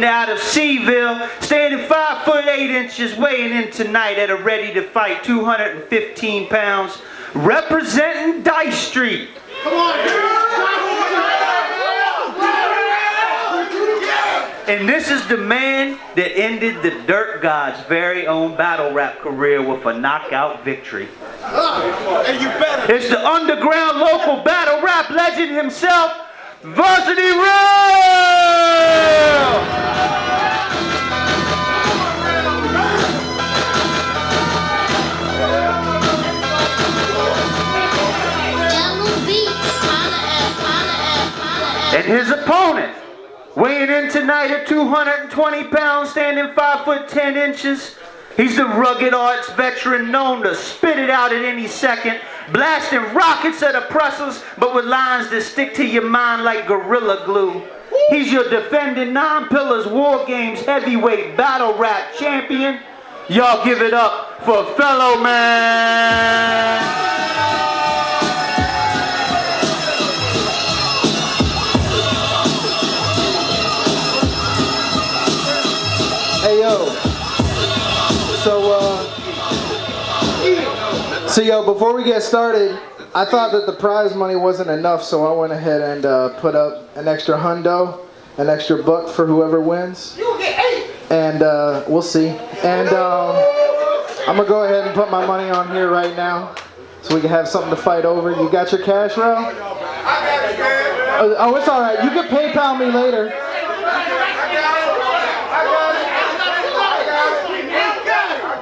Out of Seville, standing 5 foot 8 inches, weighing in tonight at a ready to fight 215 pounds, representing Dice Street. Come on, and this is the man that ended the Dirt God's very own battle rap career with a knockout victory. It's the underground local battle rap legend himself, Versity Rell! And his opponent, weighing in tonight at 220 pounds, standing 5 foot 10 inches. He's the rugged arts veteran known to spit it out at any second, blasting rockets at oppressors, but with lines that stick to your mind like gorilla glue. He's your defending 9 Pillars Wargames heavyweight battle rap champion. Y'all give it up for Fellowman. Hey yo, so yo, before we get started, I thought that the prize money wasn't enough, so I went ahead and put up an extra hundo, an extra buck for whoever wins, and we'll see. And I'm gonna go ahead and put my money on here right now, so we can have something to fight over. You got your cash, Rell? Oh, it's all right. You can PayPal me later.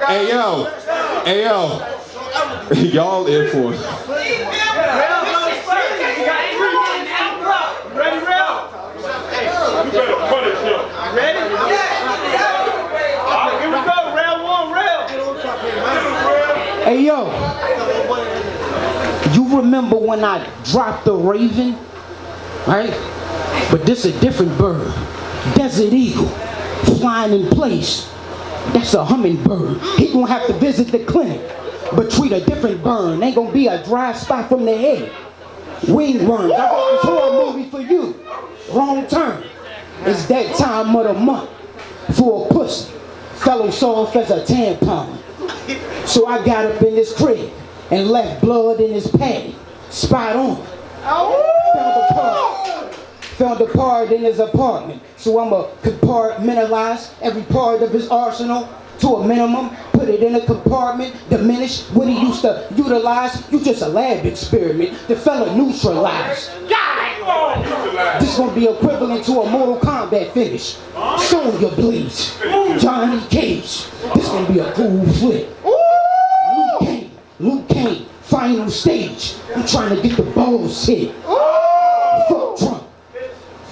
Hey yo, y'all in for it. Ready, Rell? You better punish him. Ready? Here we go, round 1, Rell. Hey yo, you remember when I dropped the Raven, right? But this a different bird, Desert Eagle, flying in place. That's a hummingbird. He gonna have to visit the clinic, but treat a different burn. Ain't gonna be a dry spot from the head. Wingworms, I got this horror movie for you. Wrong turn. It's that time of the month for a pussy. Fellow soft as a tampon. So I got up in this crib and left blood in his pad. Spot on. Found a part in his apartment, so I'ma compartmentalize every part of his arsenal to a minimum, put it in a compartment, diminish what he used to utilize. You just a lab experiment, the fella neutralized. This gonna be equivalent to a Mortal Kombat finish. Sonya Bleach, Johnny Cage. This gonna be a cool flip. Luke Kane, final stage. I'm trying to get the balls hit.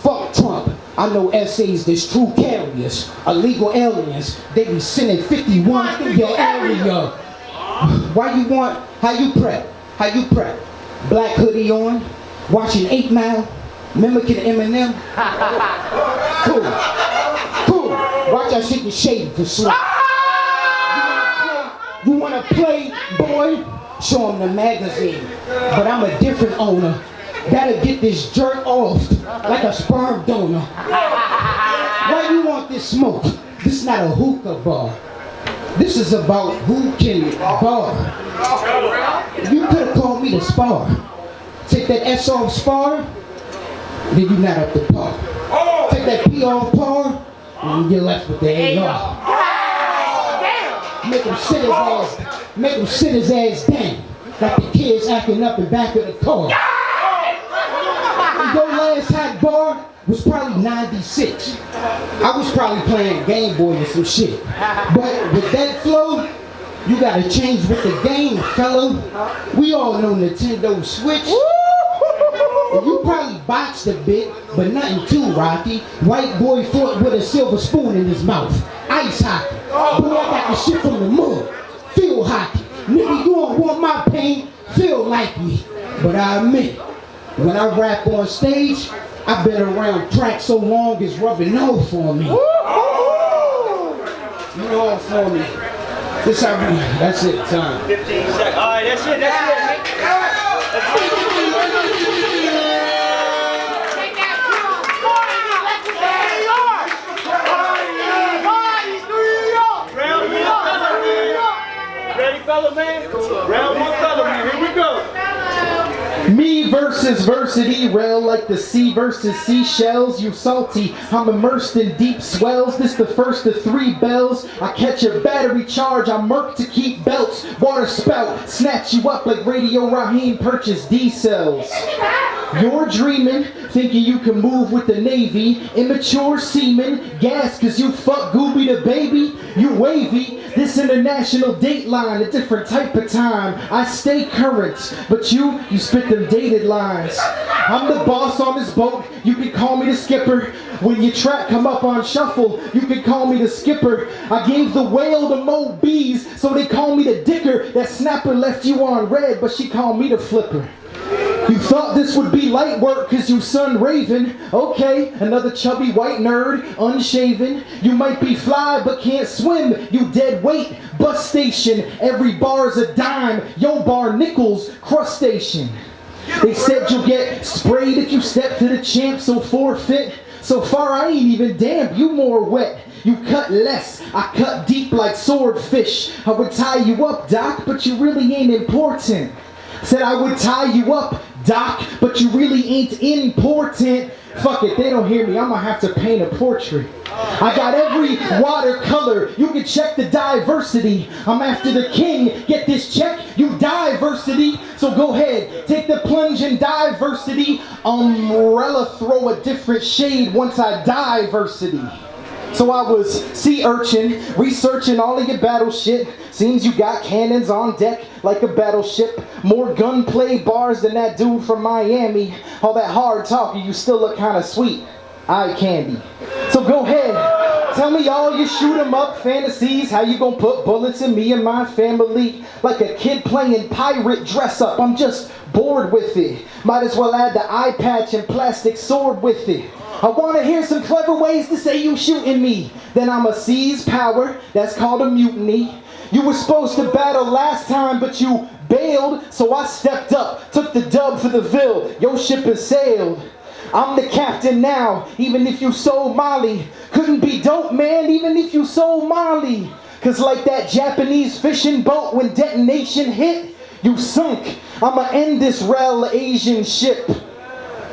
Fuck Trump. I know essays that's true carriers, illegal aliens. They be sending 51 through your area. Why you want? How you prep? Black hoodie on, watching 8 Mile, mimicking Eminem. Cool. Watch that shit and shade for sleep. You wanna play, boy? Show him the magazine. But I'm a different owner. That'll get this jerk off like a sperm donor. Why you want this smoke? This not a hookah bar. This is about who can bar. You could have called me to spar. Take that S off spar, then you not up to par. Take that P off par, and you're left with the AR. Make him sit his ass down, like the kids acting up in back of the car. Your last hot bar was probably 96. I was probably playing Game Boy or some shit. But with that flow, you gotta change with the game, fellow. We all know Nintendo Switch. You probably boxed a bit, but nothing too rocky. White boy fought with a silver spoon in his mouth. Ice hockey. Boy, I got the shit from the mud. Field hockey. Nigga, you don't want my pain, feel like me. But I admit, when I rap on stage, I've been around track so long it's rubbing off for me. You know all for me. That's it, time. 15 seconds. All right, that's it. Take that. Fellowman. Round one Fellowman. Here we go. Me versus Versity, Rell like the sea versus seashells. You salty, I'm immersed in deep swells. This the first of 3 bells. I catch a battery charge, I murk to keep belts. Water spout, snatch you up like Radio Raheem purchased D-cells. You're dreaming, thinking you can move with the Navy. Immature seaman, gas cause you fuck Gooby the baby. You wavy, this international dateline, a different type of time. I stay current, but you spit them dated lines. I'm the boss on this boat, you can call me the skipper. When your track come up on shuffle, you can call me the skipper. I gave the whale to Mo Bees, so they call me the dicker. That snapper left you on red, but she called me the flipper. You thought this would be light work cause you sun raving. Okay, another chubby white nerd, unshaven. You might be fly but can't swim, you dead weight. Bus station, every bar's a dime. Yo bar nickels, crustacean. They said you'll get sprayed if you step to the champ, so forfeit. So far I ain't even damp, you more wet. You cut less, I cut deep like swordfish. I would tie you up, doc, but you really ain't important. Said I would tie you up, doc, but you really ain't important. Fuck it, they don't hear me, I'ma have to paint a portrait. I got every watercolor, you can check the diversity. I'm after the king, get this check, you diversity. So go ahead, take the plunge in diversity. Umbrella throw a different shade once I diversity. So I was sea urchin, researching all of your battle shit. Seems you got cannons on deck like a battleship. More gunplay bars than that dude from Miami. All that hard talking, you still look kinda sweet. Eye candy. So go ahead, tell me all your shoot 'em up fantasies. How you gonna put bullets in me and my family? Like a kid playing pirate dress up, I'm just bored with it. Might as well add the eye patch and plastic sword with it. I wanna hear some clever ways to say you shooting me. Then I'ma seize power, that's called a mutiny. You were supposed to battle last time, but you bailed, so I stepped up, took the dub for the Ville. Your ship has sailed. I'm the captain now, even if you sold Molly. Couldn't be dope, man, even if you sold Molly. Cause like that Japanese fishing boat when detonation hit, you sunk. I'ma end this Rell Asian ship.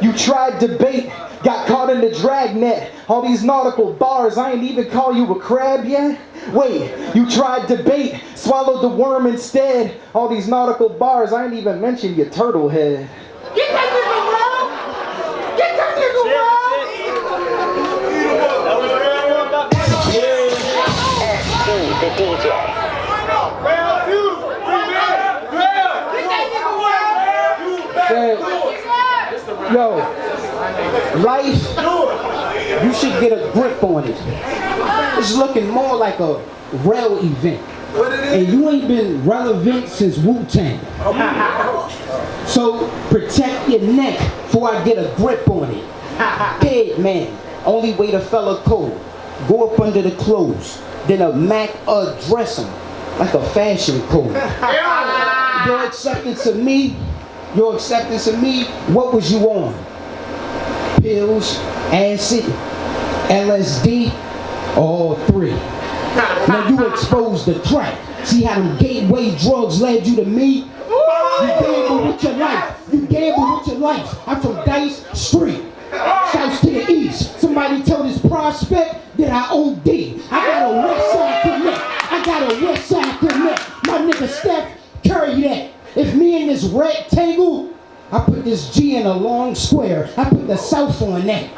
You tried debate, got caught in the dragnet. All these nautical bars, I ain't even call you a crab yet. Wait, you tried debate, swallowed the worm instead. All these nautical bars, I ain't even mention your turtle head. Get that nigga Rell! Get that nigga SD, the DJ. Yo, life, you should get a grip on it. It's looking more like a Rell event. And you ain't been relevant since Wu-Tang. So protect your neck before I get a grip on it. Dead man, only way the fella cold. Go up under the clothes, then a Mac dress him like a fashion code. Your acceptance of me, what was you on? Pills, acid, LSD, all 3. Now you exposed the crack. See how them gateway drugs led you to me? You gamble with your life. I'm from Dice Street, south to the east. Somebody told this prospect that I OD. I got a west side connect. My nigga Steph, carry that. If me in this rectangle, I put this G in a long square. I put the south on that.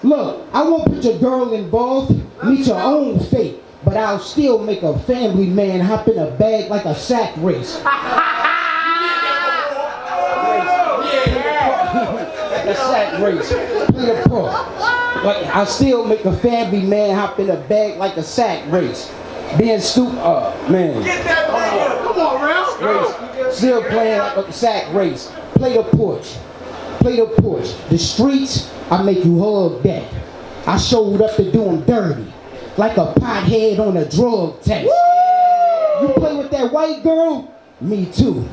Look, I won't put your girl involved. Meet your own fate. But I'll still make a family man hop in a bag like a sack race. Like a sack race. Play the part. But I'll still make a family man hop in a bag like a sack race. Being stupid, man. Get that man. Come on, Rell. Still playing like a sack race. Play the porch. The streets, I make you hug that. I showed up to do them dirty. Like a pothead on a drug test. Woo! You play with that white girl? Me too.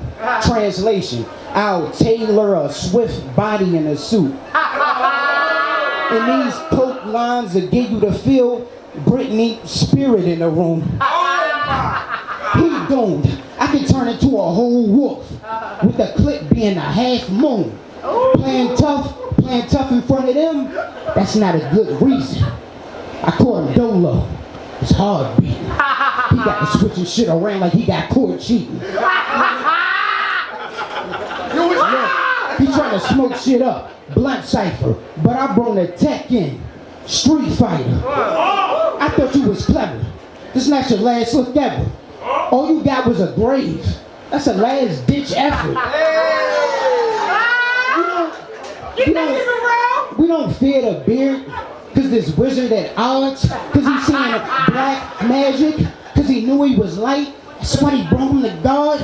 Translation, I'll tailor a swift body in a suit. And these coke lines that give you the feel, Britney spirit in the room. He doomed. I can turn into a whole wolf with the clip being a half moon. Playing tough in front of them, that's not a good reason. I call him Dolo. It's hard beating. He got to switching shit around like he got caught cheating. He trying to smoke shit up, blunt cipher, but I brought the tech in. Street fighter. I thought you was clever. This not your last look ever. All you got was a grave. That's a last ditch effort. We don't fear the beard, cause this wizard at odds, cause he seen black magic, cause he knew he was light. That's why he brought him to God.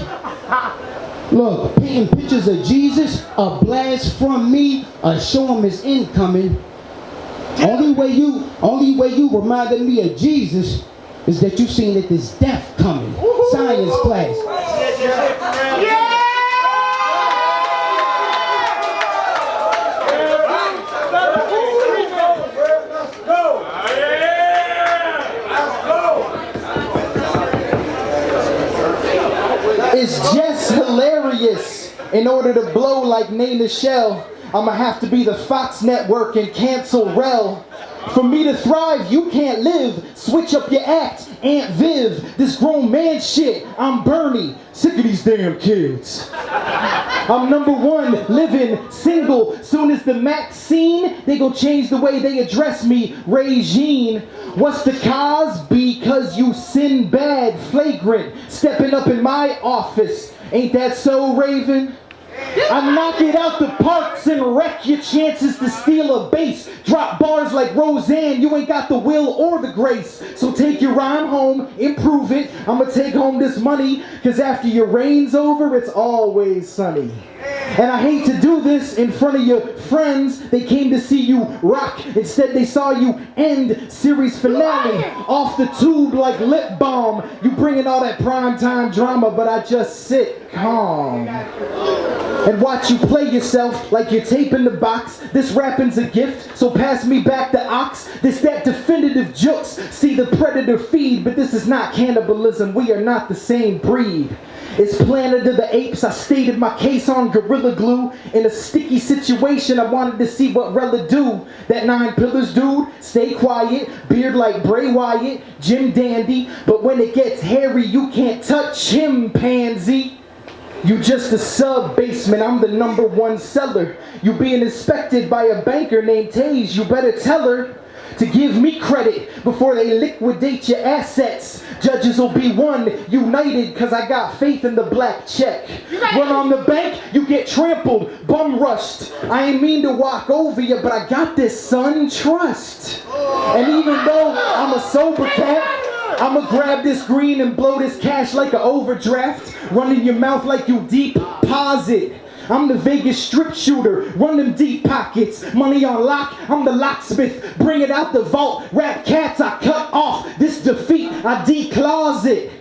Look, painting pictures of Jesus, a blast from me, show him his incoming. Only way you reminded me of Jesus is that you seen that there's death coming. Science class. It's just hilarious. In order to blow like Name Shell, I'ma have to be the Fox Network and cancel Rell. For me to thrive, you can't live. Switch up your act, Aunt Viv. This grown man shit, I'm Bernie. Sick of these damn kids. I'm number one, living single. Soon as the Mac scene, they gon' change the way they address me. Regine. What's the cause? Because you sin bad, flagrant. Stepping up in my office. Ain't that so, Raven? I knock it out the parks and wreck your chances to steal a base. Drop bars like Roseanne, you ain't got the will or the grace. So take your rhyme home, improve it. I'ma take home this money, cause after your reign's over, it's always sunny. And I hate to do this in front of your friends. They came to see you rock. Instead they saw you end series finale off the tube like lip balm. You bringing all that primetime drama, but I just sit calm and watch you play yourself like you're taping the box. This rapping's a gift, so pass me back the ox. This that definitive jokes. See the predator feed, but this is not cannibalism. We are not the same breed. It's Planet of the Apes. I stated my case on Gorilla Glue. In a sticky situation, I wanted to see what Rella do. That 9 pillars dude, stay quiet. Beard like Bray Wyatt, Jim Dandy. But when it gets hairy, you can't touch him, pansy. You just a sub-basement, I'm the number one seller. You being inspected by a banker named Tage, you better tell her to give me credit before they liquidate your assets. Judges will be one, united, cause I got faith in the black check. Run on the bank, you get trampled, bum rushed. I ain't mean to walk over you, but I got this, son, trust. And even though I'm a sober cat, I'ma grab this green and blow this cash like an overdraft. Run in your mouth like you deposit. I'm the Vegas strip shooter, run them deep pockets. Money on lock, I'm the locksmith. Bring it out the vault, rap cats I cut off. This defeat, I decloset.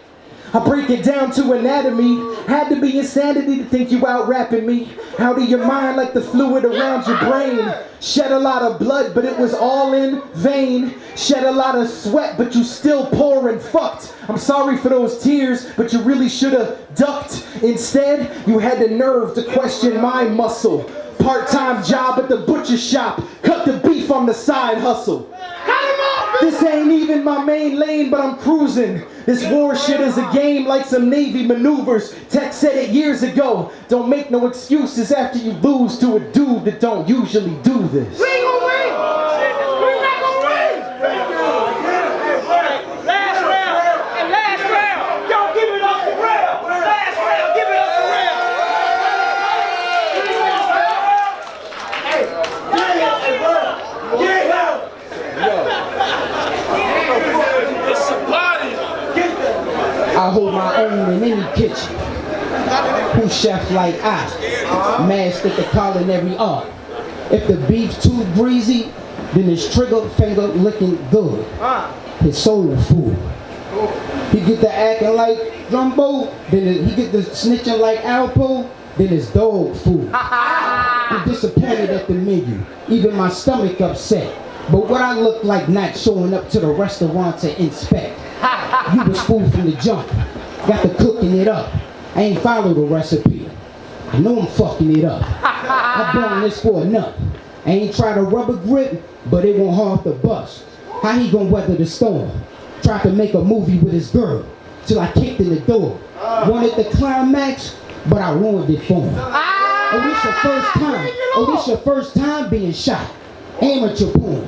I break it down to anatomy. Had to be insanity to think you out rapping me. Out of your mind like the fluid around your brain. Shed a lot of blood, but it was all in vain. Shed a lot of sweat, but you still poor and fucked. I'm sorry for those tears, but you really should have ducked. Instead, you had the nerve to question my muscle. Part-time job at the butcher shop. Cut the beef on the side hustle. This ain't even my main lane, but I'm cruising. This war shit is a game like some Navy maneuvers. Tech said it years ago. Don't make no excuses after you lose to a dude that don't usually do this. We ain't gonna win! We're not gonna win! Last round and last round! Y'all give it up to Rell! Last round, give it up to Rell! Hey! Get out! It's a party! I hold my own in any kitchen. Who chef like I? Master the culinary art. If the beef too greasy, then it's trigger finger looking good. His soul food. He get the acting like Jumbo, then he get the snitching like Alpo, then it's dog food. I'm disappointed at the menu, even my stomach upset. But what I look like not showing up to the restaurant to inspect. You was fool from the jump. Got to cooking it up. I ain't follow the recipe. I know I'm fucking it up. I brought this for a nut. I ain't try to rubber grip, but it won't hard to bust. How he gonna weather the storm? Tried to make a movie with his girl, till I kicked in the door. Wanted the climax, but I ruined it for him. Oh, this your first time. Oh, this your first time being shot. Amateur porn.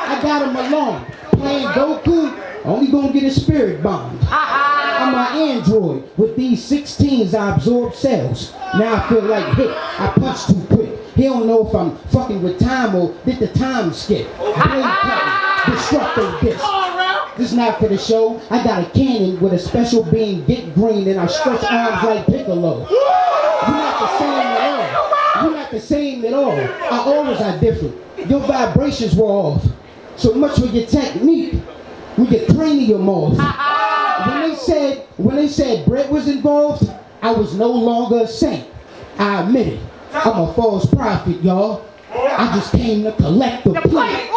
I got him alone. Playing Goku, only gonna get his spirit bombed. I'm an android. With these 16s, I absorb cells. Now I feel like hit. I punch too quick. He don't know if I'm fucking with time or did the time skip. Blade cutting, destructive disc. This not for the show. I got a cannon with a special beam, get green, and I stretch arms like Piccolo. You're not the same at all. You're not the same at all. Our auras are different. Your vibrations were off. So much for your technique. We get cranium off. When they said Brett was involved, I was no longer a saint. I admit it. I'm a false prophet, y'all. I just came to collect the plate.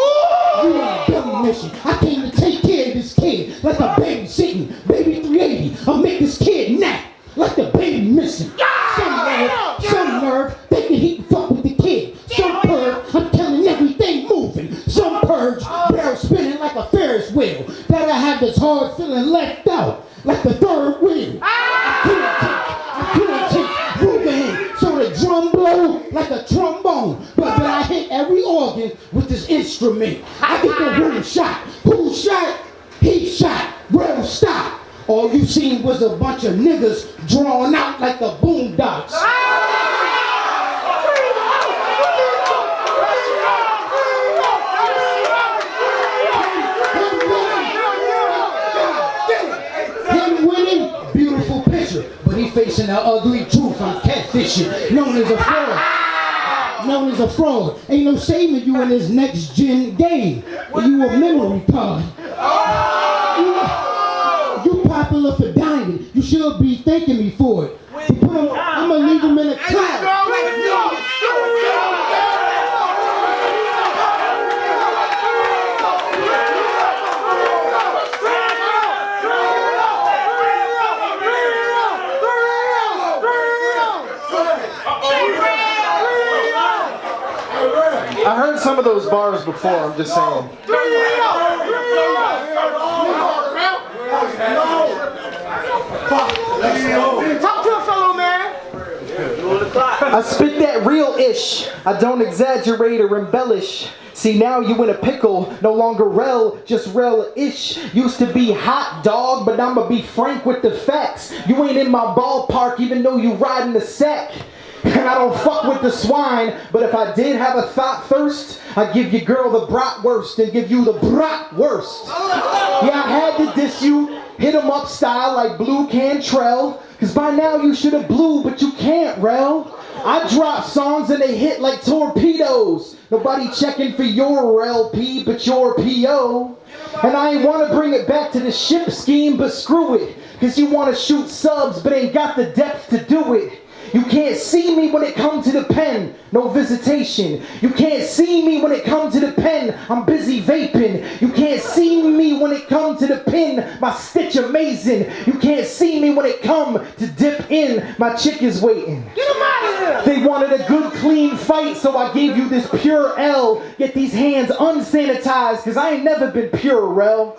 You on a double mission. I came to take care of this kid like a baby sitting. Baby 380. I'll make this kid nap like the baby missing. Some nerve, thinking he can fuck with the kid. Some perv, I'm telling everything moving. Some purge, barrel spinning like a Ferris wheel. That I have this hard feeling left out like the third wheel. I couldn't take Ruben, so the drum blow like a trombone. But I hit every organ with this instrument. I get the room shot. Who shot? He shot. Rell, stop. All you seen was a bunch of niggas drawn out like the Boondocks. Him winning, beautiful picture, but he facing the ugly truth. I'm catfishing, known as a fraud. Known as a fraud. Ain't no saving you in this next gen game. You a memory card. You popular for dying. You should be thanking me for it. I'ma leave him in a cloud. I heard some of those bars before, I'm just saying. Talk to a fellow man. I spit that real-ish. I don't exaggerate or embellish. See, now you in a pickle, no longer Rell, just Rell-ish. Used to be hot dog, but I'ma be frank with the facts. You ain't in my ballpark even though you riding the sack. And I don't fuck with the swine, but if I did have a thought thirst, I'd give your girl the bratwurst and give you the bratwurst. Yeah, I had to diss you, hit 'em up style like Blue Cantrell, cause by now you should have blew, but you can't, Rell. I drop songs and they hit like torpedoes. Nobody checking for your LP, but your PO. And I ain't wanna bring it back to the ship scheme, but screw it, cause you wanna shoot subs, but ain't got the depth to do it. You can't see me when it comes to the pen, no visitation. You can't see me when it comes to the pen, I'm busy vaping. You can't see me when it comes to the pen, my stitch amazing. You can't see me when it come to dip in, my chick is waiting. Get him out of here. They wanted a good clean fight, so I gave you this pure L. Get these hands unsanitized, cause I ain't never been pure, Rell.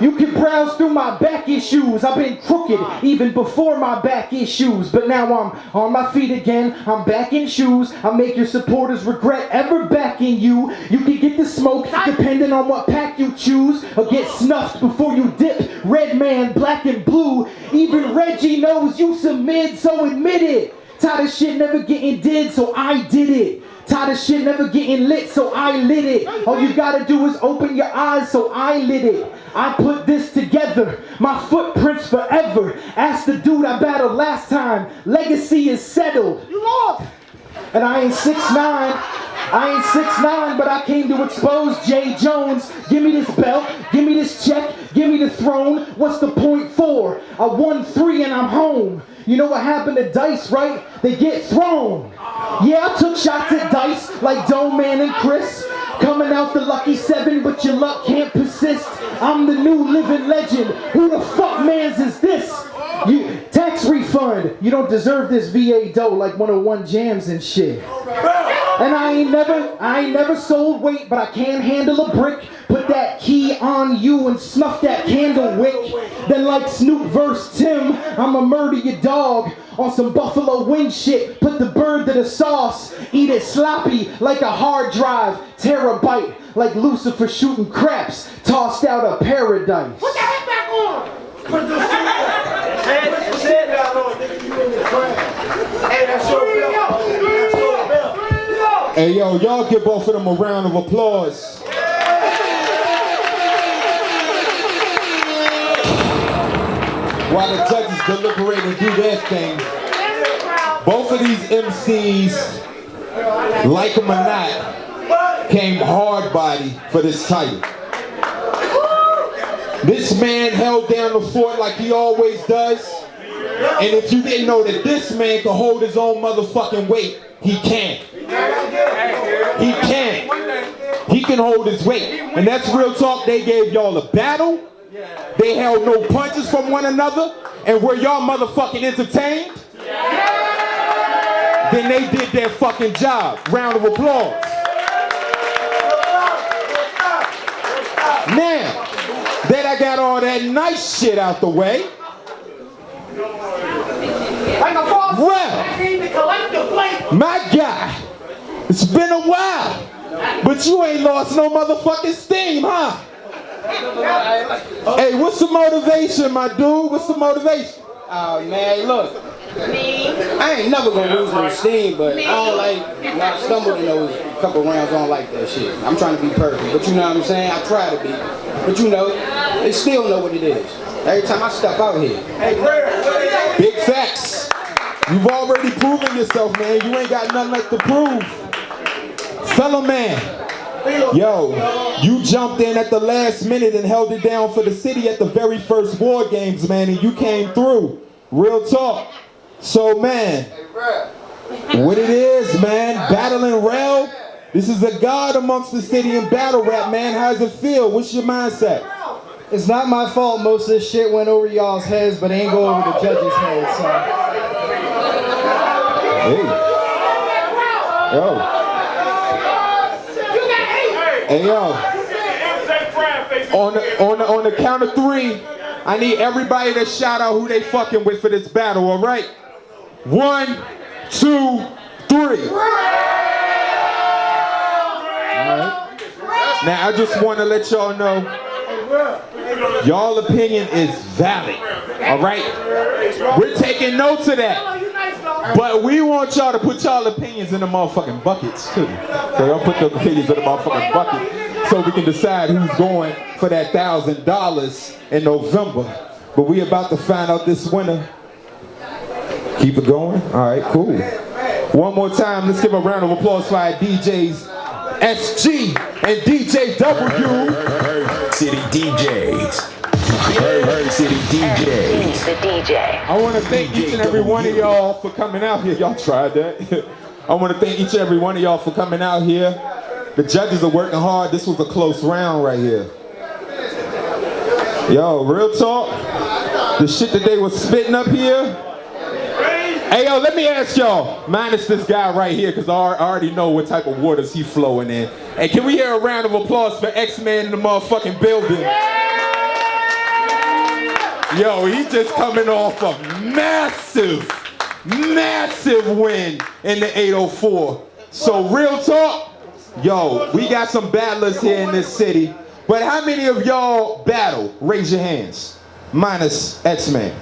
You can browse through my back issues. I've been crooked even before my back issues, but now I'm on my feet again. I'm back in shoes. I make your supporters regret ever backing you. You can get the smoke depending on what pack you choose, or get snuffed before you dip. Red man, black and blue. Even Reggie knows you some mid, so admit it. Tired of shit never getting did, so I did it. Tired of shit never getting lit, so I lit it. All you gotta do is open your eyes, so I lit it. I put this together, my footprints forever. Ask the dude I battled last time, legacy is settled. You lost. And I ain't 6'9", but I came to expose Jay Jones. Give me this belt, give me this check, give me the throne. What's the point for? I won 3 and I'm home. You know what happened to dice, right? They get thrown. Yeah, I took shots at dice like Dome Man and Chris. Coming out the lucky 7, but your luck can't persist. I'm the new living legend. Who the fuck mans is this? You tax refund. You don't deserve this VA dough like 101 jams and shit. And I ain't never sold weight, but I can handle a brick. Put that key on you and snuff that candle wick. Then like Snoop verse Tim, I'ma murder your dog on some Buffalo Wing shit. Put the bird to the sauce, eat it sloppy like a hard drive. Terabyte like Lucifer shooting craps, tossed out of paradise. Put that head back on. Put the Sit down on nigga, you in the crowd. Hey, that's your belt. That's your belt. Hey, yo, y'all give both of them a round of applause. While the judges deliberate and do their thing, both of these MCs, like them or not, came hard body for this title. This man held down the fort like he always does. And if you didn't know that this man can hold his own motherfucking weight, he can. He can. He can hold his weight. And that's real talk. They gave y'all a battle. They held no punches from one another. And were y'all motherfucking entertained? Then they did their fucking job. Round of applause. Now that I got all that nice shit out the way, well, my guy, it's been a while, but you ain't lost no motherfucking steam, huh? Hey, what's the motivation, my dude? What's the motivation? Oh man, look. I ain't never gonna lose no steam, but I don't like when I stumbled in those couple rounds. I don't like that shit. I'm trying to be perfect, but you know what I'm saying? I try to be, but you know, they still know what it is. Every time I step out here. Hey, Rell. Big facts. You've already proven yourself, man. You ain't got nothing left to prove. Fellowman, yo, you jumped in at the last minute and held it down for the city at the very first Wargames, man, and you came through. Real talk. So, man, what it is, man, battling Rell. This is a god amongst the city in battle rap, man. How does it feel? What's your mindset? It's not my fault most of this shit went over y'all's heads, but it ain't go over the judges' heads, so. Hey. Yo. Hey, yo. On the count of 3, I need everybody to shout out who they fucking with for this battle, all right? 1, 2, 3. Now, I just want to let y'all know, y'all opinion is valid, all right? We're taking notes of that. But we want y'all to put y'all opinions in the motherfucking buckets, too. So y'all put the opinions in the motherfucking bucket so we can decide who's going for that $1,000 in November. But we about to find out this winner. Keep it going? All right, cool. One more time, let's give a round of applause for our DJs, SG and DJ W. City DJs. Versity DJs. The DJ. I want to thank each and every one of y'all for coming out here. Y'all tried that. I want to thank each and every one of y'all for coming out here. The judges are working hard. This was a close round right here. Yo, real talk. The shit that they was spitting up here. Hey, yo, let me ask y'all, minus this guy right here, because I already know what type of waters he flowing in. Hey, can we hear a round of applause for X-Man in the motherfucking building? Yo, he just coming off a massive win in the 804. So real talk, yo, we got some battlers here in this city. But how many of y'all battle? Raise your hands. Minus X-Man.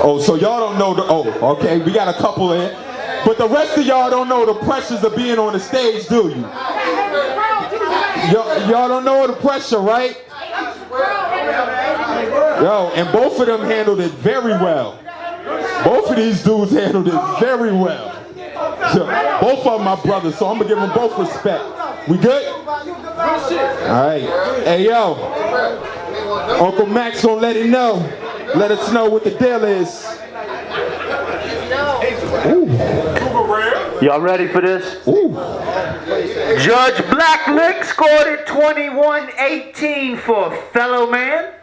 Oh, so y'all don't know the, oh, okay, we got a couple in. But the rest of y'all don't know the pressures of being on the stage, do you? Y'all don't know the pressure, right? Yo, and both of them handled it very well. Both of these dudes handled it very well. So, both of them my brothers, so I'm gonna give them both respect. We good? Alright. Hey yo, Uncle Max gonna let it know. Let us know what the deal is. Ooh. Y'all ready for this? Ooh. Judge Blacklick scored it 21-18 for Fellowman.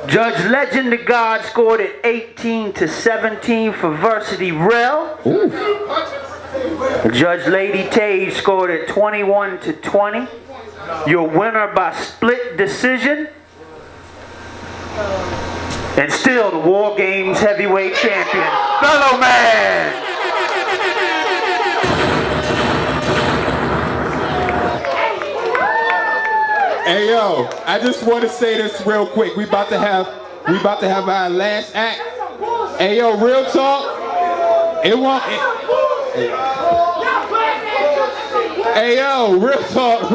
Judge Legend of God scored it 18-17 for Versity Rell. Judge Lady Tage scored it 21-20. Your winner by split decision. And still the Wargames heavyweight champion, Fellowman. Hey yo, I just want to say this real quick. We about to have our last act. Hey yo, real talk. It won't. Hey yo, real talk.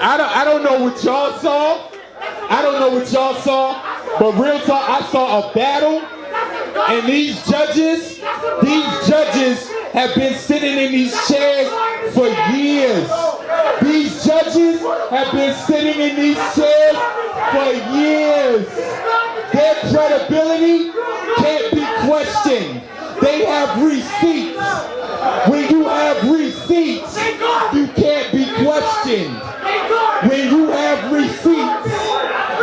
I don't know what y'all saw. But real talk, I saw a battle, and these judges have been sitting in these chairs for years. These judges have been sitting in these chairs for years. Their credibility can't be questioned. They have receipts. When you have receipts, you can't be questioned. When you have receipts,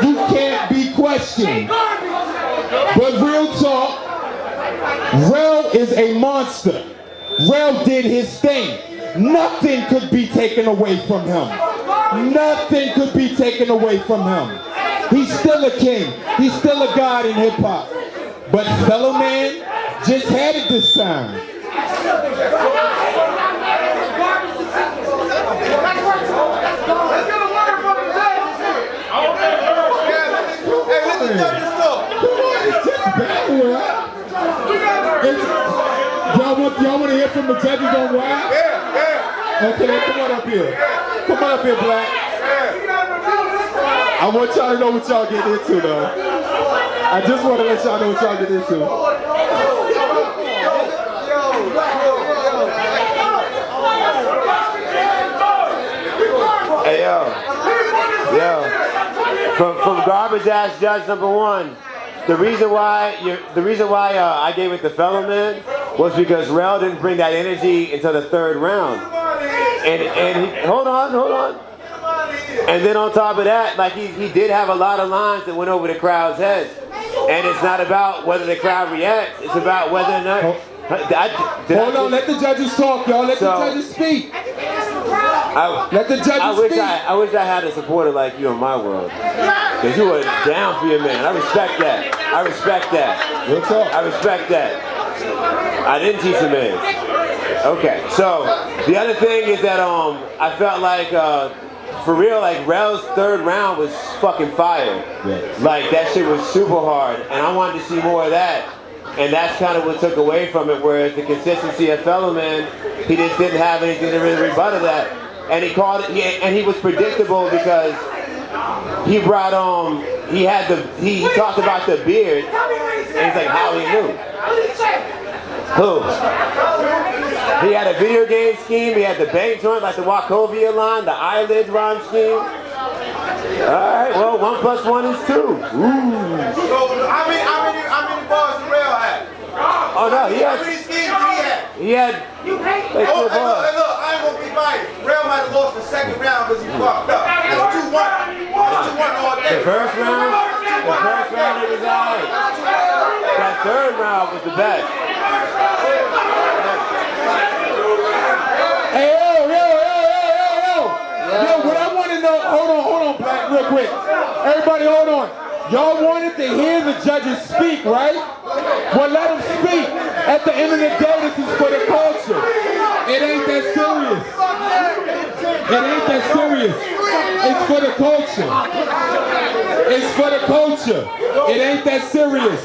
you can't be questioned. But real talk, Rell is a monster. Rell did his thing. Nothing could be taken away from him. Nothing could be taken away from him. He's still a king. He's still a god in hip hop. But Fellowman just had it this time. Y'all want to hear from the judges on why? Yeah. Okay, come on up here. Come on up here, Black. I want y'all to know what y'all get into, though. I just want to let y'all know what y'all get into. Hey, yo. From garbage ass judge number one. The reason why I gave it to Fellowman was because Rell didn't bring that energy until the third round. And he, hold on. And then on top of that, like he did have a lot of lines that went over the crowd's heads. And it's not about whether the crowd reacts, it's about whether or not. Hold on, let the judges talk, y'all. Let the judges speak. Let the judges speak. I wish I had a supporter like you in my world. Because you were down for your man. I respect that. Real talk. I respect that. I didn't teach a man. Okay, so the other thing is that I felt like for real, like Rell's third round was fucking fire. Yeah. Like that shit was super hard, and I wanted to see more of that. And that's kind of what took away from it, whereas the consistency of Fellowman, he just didn't have anything to really rebut of that. And he called it, and he was predictable because he brought he talked about the beard, and he's like, how he knew. Who? He had a video game scheme, he had the bank joint, like the Wachovia line, the eyelid rhyme scheme. Alright, well, 1 + 1 is 2. Ooh. So, how many bars did Rell have? Oh no, he had. How many schemes did he have? He had. Like, hey, look, I ain't gonna be biased. Rell might have lost the second round because he fucked up. It's 2-1. 2-1 all day. The first round it was alright. That third round was the best. Hey, yo, what I want to know, hold on, Black, real quick. Everybody, hold on. Y'all wanted to hear the judges speak, right? Well, let them speak. At the end of the day, this is for the culture. It ain't that serious. It's for the culture. It ain't that serious.